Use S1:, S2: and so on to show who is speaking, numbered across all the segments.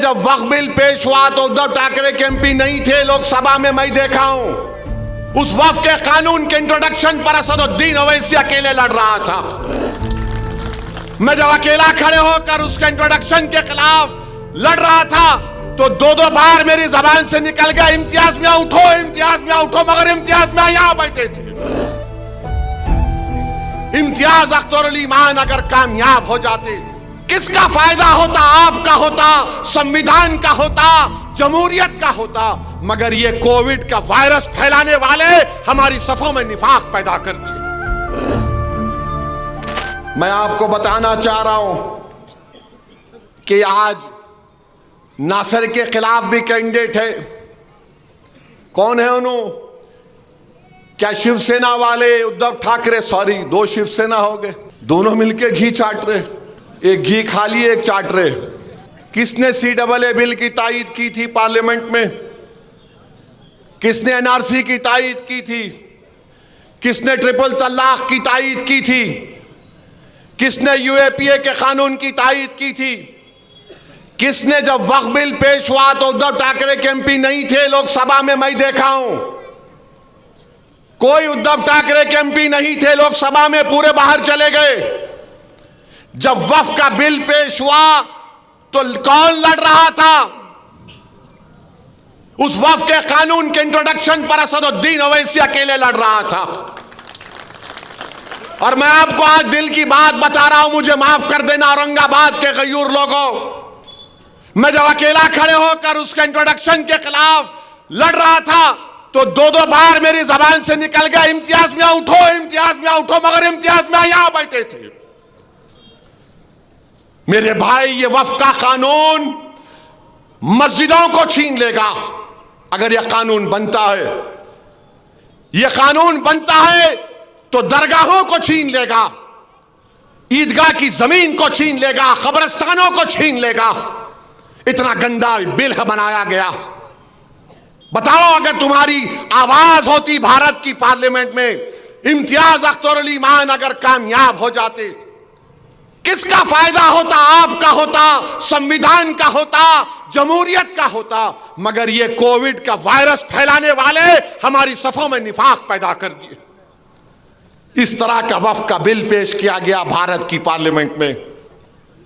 S1: जब वक्फ बिल पेश हुआ तो उद्धव ठाकरे के एमपी नहीं थे लोकसभा में, मैं देखा हूं। उस वक्फ के कानून के इंट्रोडक्शन पर असदुद्दीन ओवैसी अकेले लड़ रहा था। मैं जब अकेला खड़े होकर उसके इंट्रोडक्शन के खिलाफ लड़ रहा था तो दो बार मेरी जबान से निकल गया, इम्तियाज मियां उठो, इम्तियाज मियां उठो, मगर इम्तियाज मियां यहां बैठे थे। इम्तियाज अख्तर अली मान अगर कामयाब हो जाते, किसका फायदा होता? आपका होता, संविधान का होता, जमहूरियत का होता। मगर ये कोविड का वायरस फैलाने वाले हमारी सफों में निफाक पैदा कर दिए। मैं आपको बताना चाह रहा हूं कि आज नासिर के खिलाफ भी कैंडिडेट है। कौन है उन्होंने? क्या शिवसेना वाले उद्धव ठाकरे, सॉरी दो शिवसेना हो गए, दोनों मिलके घी चाट रहे, एक घी खा लिए एक चाट रहे। किसने CAA बिल की तायीद की थी पार्लियामेंट में? किसने NRC की तायीद की थी? किसने ट्रिपल तलाक की तायीद की थी? किसने UAPA के कानून की तायीद की थी? किसने जब वक्फ बिल पेश हुआ तो उद्धव ठाकरे के एमपी नहीं थे लोकसभा में, मैं देखा हूं। कोई उद्धव ठाकरे के एमपी नहीं थे लोकसभा में, पूरे बाहर चले गए। जब वक्फ का बिल पेश हुआ तो कौन लड़ रहा था? उस वक्फ के कानून के इंट्रोडक्शन पर असदुद्दीन ओवैसी अकेले लड़ रहा था। और मैं आपको आज दिल की बात बता रहा हूं, मुझे माफ कर देना औरंगाबाद के गयूर लोगों, मैं जब अकेला खड़े होकर उसके इंट्रोडक्शन के खिलाफ लड़ रहा था तो दो बार मेरी जबान से निकल गया, इम्तियाज मियां उठो, इम्तियाज मियां उठो, मगर इम्तियाज मियां यहां बैठे थे। मेरे भाई, ये वक्फ का कानून मस्जिदों को छीन लेगा अगर यह कानून बनता है। यह कानून बनता है तो दरगाहों को छीन लेगा, ईदगाह की जमीन को छीन लेगा, कब्रिस्तानों को छीन लेगा। इतना गंदा बिल बनाया गया। बताओ, अगर तुम्हारी आवाज होती भारत की पार्लियामेंट में, इम्तियाज अख्तर अली मान अगर कामयाब हो जाते, किसका फायदा होता? आपका होता, संविधान का होता, जमहूरियत का होता। मगर ये कोविड का वायरस फैलाने वाले हमारी सफों में निफाक पैदा कर दिए। इस तरह का वक्फ का बिल पेश किया गया भारत की पार्लियामेंट में।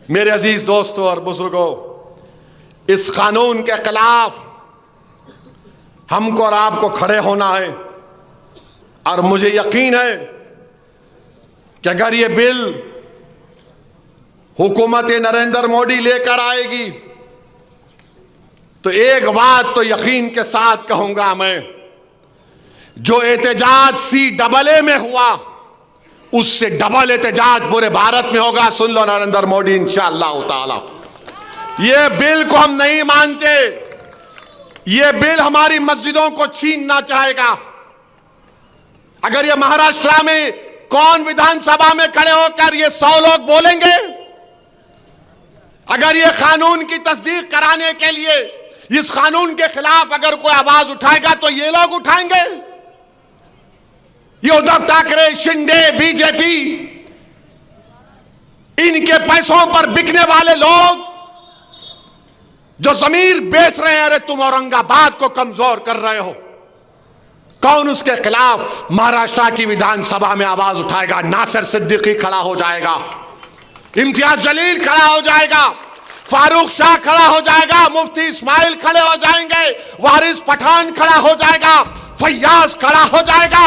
S1: मेरे अजीज दोस्तों और बुजुर्गों, इस कानून के खिलाफ हमको और आपको खड़े होना है। और मुझे यकीन है कि अगर ये बिल हुकूमत नरेंद्र मोदी लेकर आएगी तो एक बात तो यकीन के साथ कहूंगा मैं, जो एहतजाज CAA में हुआ उससे डबल एहतजाज पूरे भारत में होगा। सुन लो नरेंद्र मोदी, इंशाअल्लाह ताला। ये बिल को हम नहीं मानते। ये बिल हमारी मस्जिदों को छीनना चाहेगा। अगर ये महाराष्ट्र में कौन विधानसभा में खड़े होकर ये 100 लोग बोलेंगे? अगर ये कानून की तस्दीक कराने के लिए इस कानून के खिलाफ अगर कोई आवाज उठाएगा तो ये लोग उठाएंगे। ये उद्धव ठाकरे, शिंदे, बीजेपी, इनके पैसों पर बिकने वाले लोग जो जमीर बेच रहे हैं, अरे तुम औरंगाबाद को कमजोर कर रहे हो। कौन उसके खिलाफ महाराष्ट्र की विधानसभा में आवाज उठाएगा? नासिर सिद्दीकी खड़ा हो जाएगा, इम्तियाज जलील खड़ा हो जाएगा, फारूक शाह खड़ा हो जाएगा, मुफ्ती इस्माइल खड़े हो जाएंगे, वारिस पठान खड़ा हो जाएगा, फैयाज खड़ा हो जाएगा।